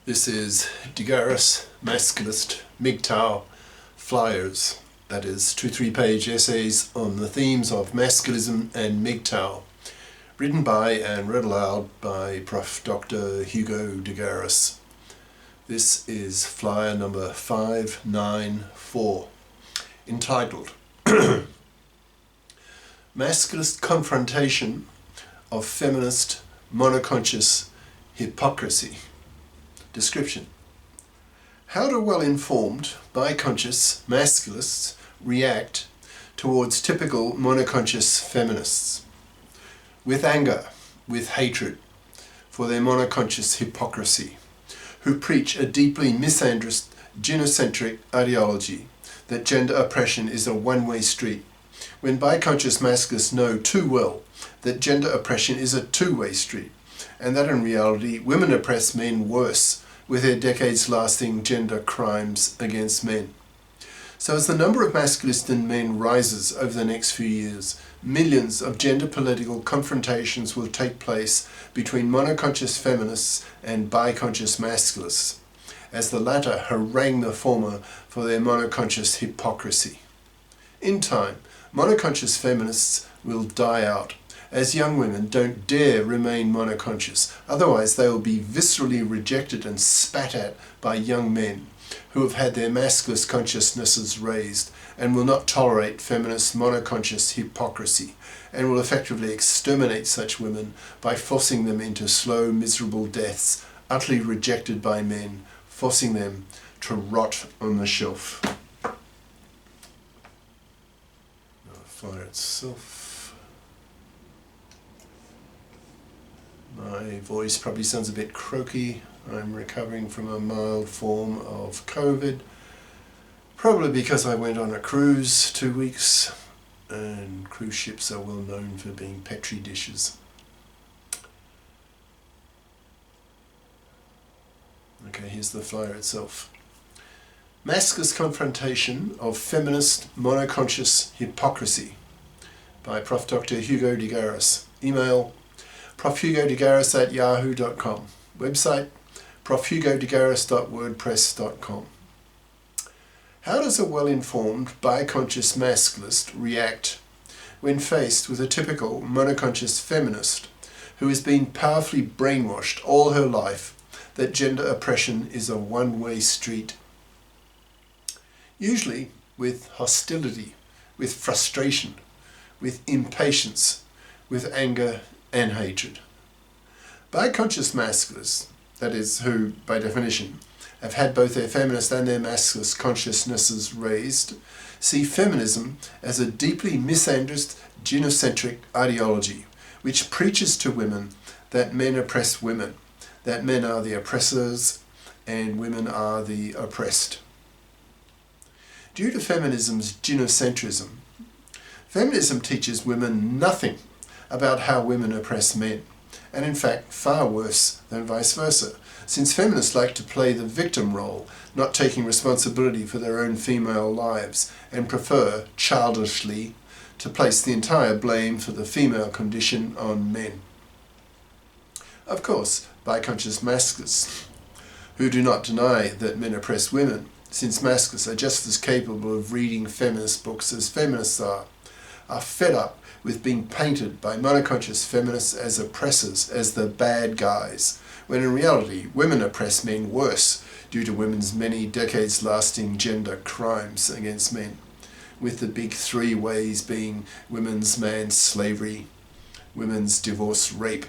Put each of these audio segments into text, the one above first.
This is Garis, Masculist, MGTOW flyers, that is 2 3-page essays on the themes of masculism and MGTOW, written by and read aloud by Prof. Dr. Hugo de Garis. This is flyer number 594, entitled Masculist Confrontation of Feminist Monoconscious Hypocrisy. Description: how do well-informed, biconscious masculists react towards typical monoconscious feminists? With anger, with hatred for their monoconscious hypocrisy, who preach a deeply misandrist, gynocentric ideology that gender oppression is a one-way street, when biconscious masculists know too well that gender oppression is a two-way street, and that in reality women oppress men worse with their decades-lasting gender crimes against men. So as the number of masculisted men rises over the next few years, millions of gender political confrontations will take place between monoconscious feminists and biconscious masculists, as the latter harangue the former for their monoconscious hypocrisy. In time, monoconscious feminists will die out, as young women don't dare remain monoconscious, otherwise they will be viscerally rejected and spat at by young men who have had their masculist consciousnesses raised and will not tolerate feminist monoconscious hypocrisy, and will effectively exterminate such women by forcing them into slow, miserable deaths, utterly rejected by men, forcing them to rot on the shelf. The fire itself. My voice probably sounds a bit croaky. I'm recovering from a mild form of COVID, probably because I went on a cruise 2 weeks, and cruise ships are well known for being petri dishes. Okay, here's the flyer itself. Masculist Confrontation of Feminist Monoconscious Hypocrisy by Prof. Dr. Hugo de Garis. Email profhugodegaris@yahoo.com. Website profhugodegaris.wordpress.com. How does a well-informed biconscious masculist react when faced with a typical monoconscious feminist who has been powerfully brainwashed all her life that gender oppression is a one-way street? Usually with hostility, with frustration, with impatience, with anger and hatred. Biconscious masculists, that is, who, by definition, have had both their feminist and their masculist consciousnesses raised, see feminism as a deeply misandrist, gynocentric ideology which preaches to women that men oppress women, that men are the oppressors and women are the oppressed. Due to feminism's gynocentrism, feminism teaches women nothing about how women oppress men, and in fact far worse than vice versa, since feminists like to play the victim role, not taking responsibility for their own female lives, and prefer, childishly, to place the entire blame for the female condition on men. Of course, biconscious masculists, who do not deny that men oppress women, since masculists are just as capable of reading feminist books as feminists are fed up with being painted by monoconscious feminists as oppressors, as the bad guys, when in reality women oppress men worse due to women's many decades-lasting gender crimes against men, with the big three ways being women's manslavery, women's divorce rape,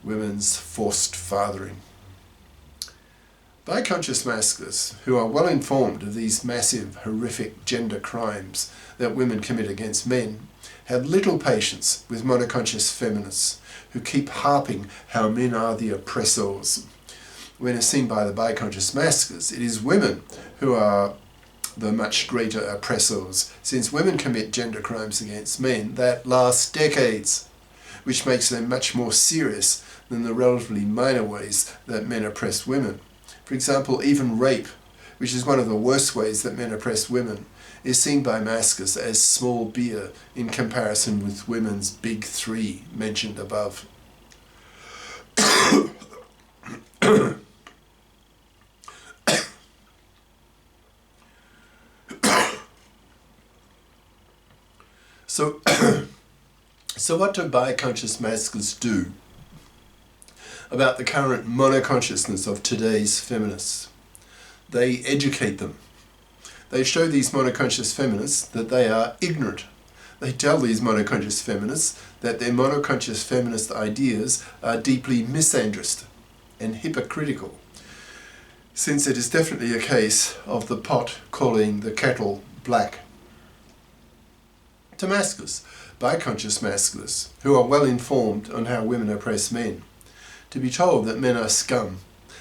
women's forced fathering. Biconscious masculists, who are well informed of these massive, horrific gender crimes that women commit against men, have little patience with monoconscious feminists who keep harping how men are the oppressors, when as seen by the biconscious masculists, it is women who are the much greater oppressors, since women commit gender crimes against men that last decades, which makes them much more serious than the relatively minor ways that men oppress women. For example, even rape, which is one of the worst ways that men oppress women, is seen by masculists as small beer in comparison with women's big three mentioned above. So, so what do biconscious masculists do about the current monoconsciousness of today's feminists? They educate them. They show these monoconscious feminists that they are ignorant. They tell these monoconscious feminists that their monoconscious feminist ideas are deeply misandrist and hypocritical, since it is definitely a case of the pot calling the kettle black. To masculists, biconscious masculists, who are well informed on how women oppress men, to be told that men are scum,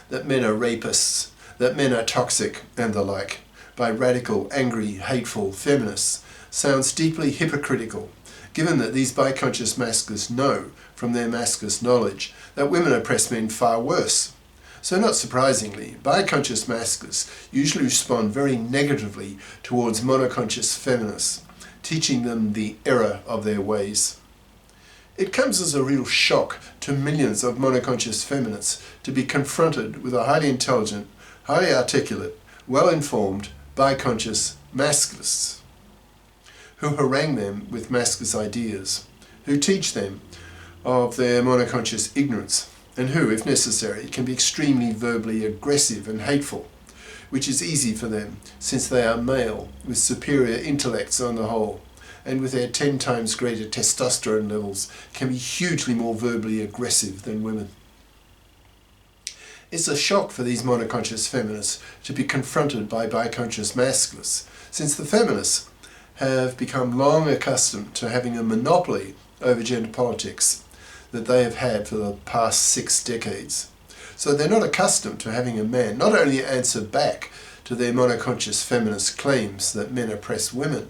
that men are rapists, that men are toxic and the like, by radical, angry, hateful feminists, sounds deeply hypocritical, given that these biconscious masculists know from their masculist knowledge that women oppress men far worse. So not surprisingly, biconscious masculists usually respond very negatively towards monoconscious feminists, teaching them the error of their ways. It comes as a real shock to millions of monoconscious feminists to be confronted with a highly intelligent, highly articulate, well-informed, biconscious masculists who harangue them with masculist ideas, who teach them of their monoconscious ignorance, and who, if necessary, can be extremely verbally aggressive and hateful, which is easy for them since they are male with superior intellects on the whole, and with their 10 times greater testosterone levels can be hugely more verbally aggressive than women. It's a shock for these monoconscious feminists to be confronted by biconscious masculists, since the feminists have become long accustomed to having a monopoly over gender politics that they have had for the past 6 decades. So they're not accustomed to having a man not only answer back to their monoconscious feminist claims that men oppress women,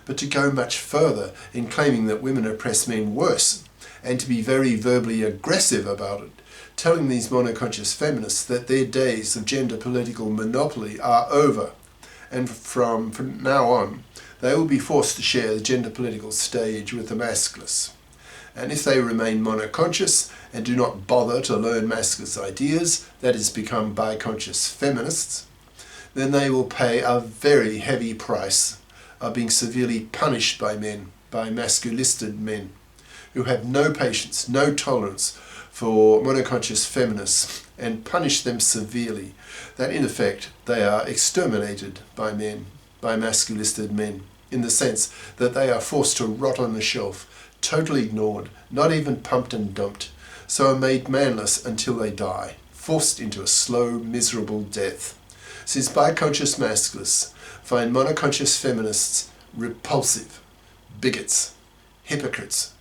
but to go much further in claiming that women oppress men worse, and to be very verbally aggressive about it, telling these monoconscious feminists that their days of gender political monopoly are over, and from now on they will be forced to share the gender political stage with the masculists. And if they remain monoconscious and do not bother to learn masculist ideas, that is, become biconscious feminists, then they will pay a very heavy price of being severely punished by men, by masculisted men, who have no patience, no tolerance for monoconscious feminists, and punish them severely, that in effect they are exterminated by men, by masculisted men, in the sense that they are forced to rot on the shelf, totally ignored, not even pumped and dumped, so are made manless until they die, forced into a slow, miserable death. Since biconscious masculists find monoconscious feminists repulsive, bigots, hypocrites,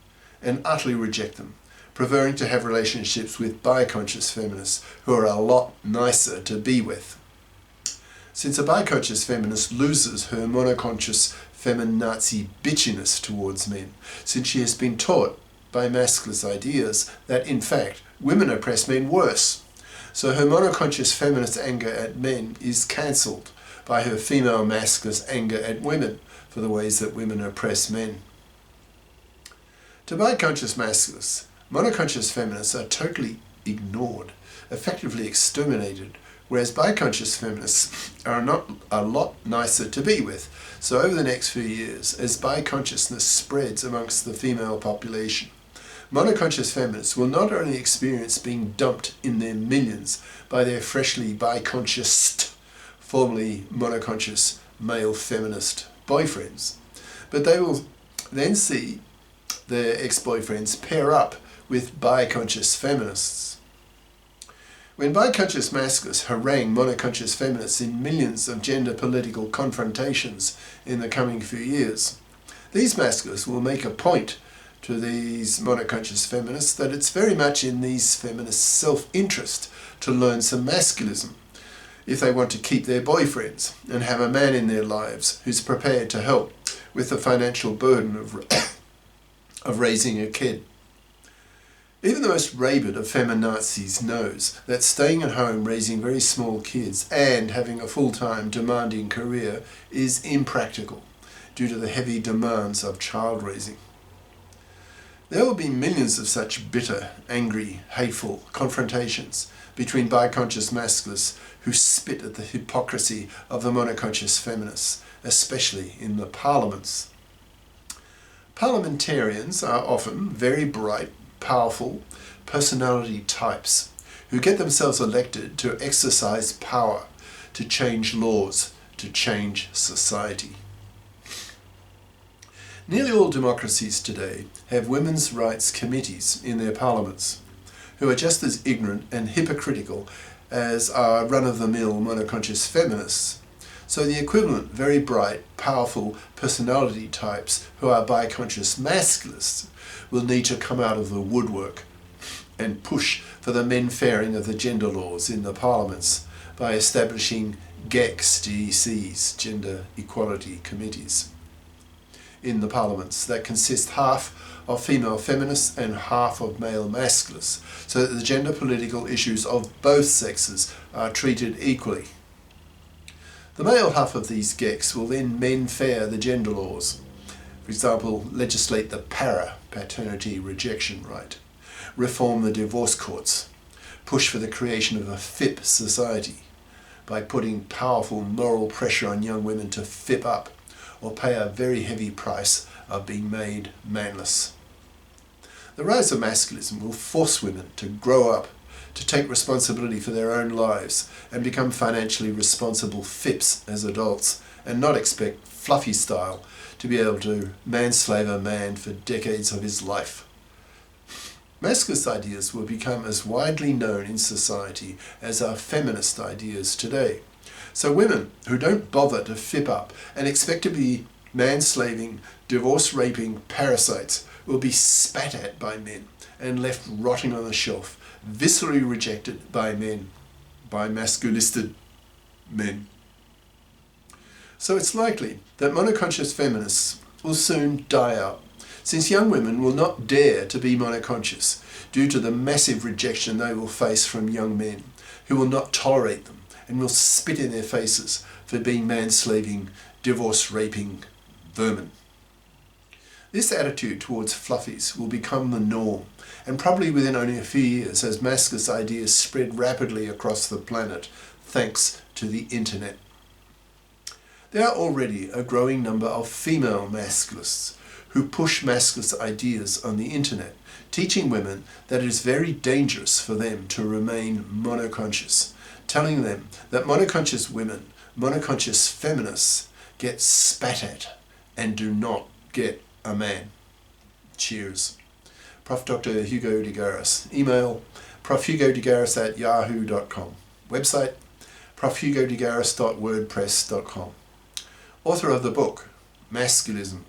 and utterly reject them, preferring to have relationships with biconscious feminists who are a lot nicer to be with. Since a biconscious feminist loses her monoconscious feminazi bitchiness towards men, since she has been taught by masculist ideas that in fact women oppress men worse, so her monoconscious feminist anger at men is cancelled by her female masculist anger at women for the ways that women oppress men. To biconscious masculists, monoconscious feminists are totally ignored, effectively exterminated, whereas biconscious feminists are not a lot nicer to be with. So over the next few years, as biconsciousness spreads amongst the female population, monoconscious feminists will not only experience being dumped in their millions by their freshly biconscious, formerly monoconscious male feminist boyfriends, but they will then see their ex-boyfriends pair up with biconscious feminists. When biconscious masculists harangue monoconscious feminists in millions of gender political confrontations in the coming few years, these masculists will make a point to these monoconscious feminists that it's very much in these feminists' self-interest to learn some masculism if they want to keep their boyfriends and have a man in their lives who's prepared to help with the financial burden of raising a kid. Even the most rabid of feminazis knows that staying at home raising very small kids and having a full-time demanding career is impractical due to the heavy demands of child raising. There will be millions of such bitter, angry, hateful confrontations between biconscious masculists who spit at the hypocrisy of the monoconscious feminists, especially in the parliaments. Parliamentarians are often very bright, powerful personality types who get themselves elected to exercise power, to change laws, to change society. Nearly all democracies today have women's rights committees in their parliaments, who are just as ignorant and hypocritical as are run-of-the-mill monoconscious feminists. So the equivalent very bright, powerful personality types who are biconscious masculists will need to come out of the woodwork and push for the men-fairing of the gender laws in the parliaments by establishing GECs, Gender Equality Committees, in the parliaments that consist half of female feminists and half of male masculists, so that the gender political issues of both sexes are treated equally. The male half of these GECs will then men-fair the gender laws. For example, legislate the paternity rejection right, reform the divorce courts, push for the creation of a FIP society by putting powerful moral pressure on young women to FIP up or pay a very heavy price of being made manless. The rise of masculism will force women to grow up, to take responsibility for their own lives and become financially responsible FIPs as adults, and not expect fluffy style to be able to manslave a man for decades of his life. Masculist ideas will become as widely known in society as are feminist ideas today. So women who don't bother to FIP up and expect to be manslaving, divorce-raping parasites will be spat at by men and left rotting on the shelf, viscerally rejected by men, by masculisted men. So it's likely that monoconscious feminists will soon die out, since young women will not dare to be monoconscious due to the massive rejection they will face from young men who will not tolerate them and will spit in their faces for being manslaving, divorce-raping vermin. This attitude towards fluffies will become the norm, and probably within only a few years as masculist ideas spread rapidly across the planet thanks to the internet. There are already a growing number of female masculists who push masculist ideas on the internet, teaching women that it is very dangerous for them to remain monoconscious, telling them that monoconscious women, monoconscious feminists, get spat at and do not get a man. Cheers. Prof. Dr. Hugo de Garis. Email profhugodegaris@yahoo.com. Website profhugodegaris.wordpress.com. Author of the book Masculism,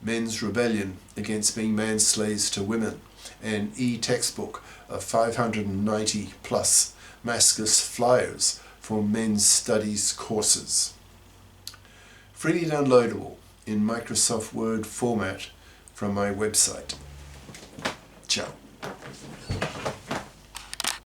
Men's Rebellion Against Being Manslaves to Women, an e-textbook of 590 plus masculist flyers for men's studies courses. Freely downloadable in Microsoft Word format from my website. Ciao.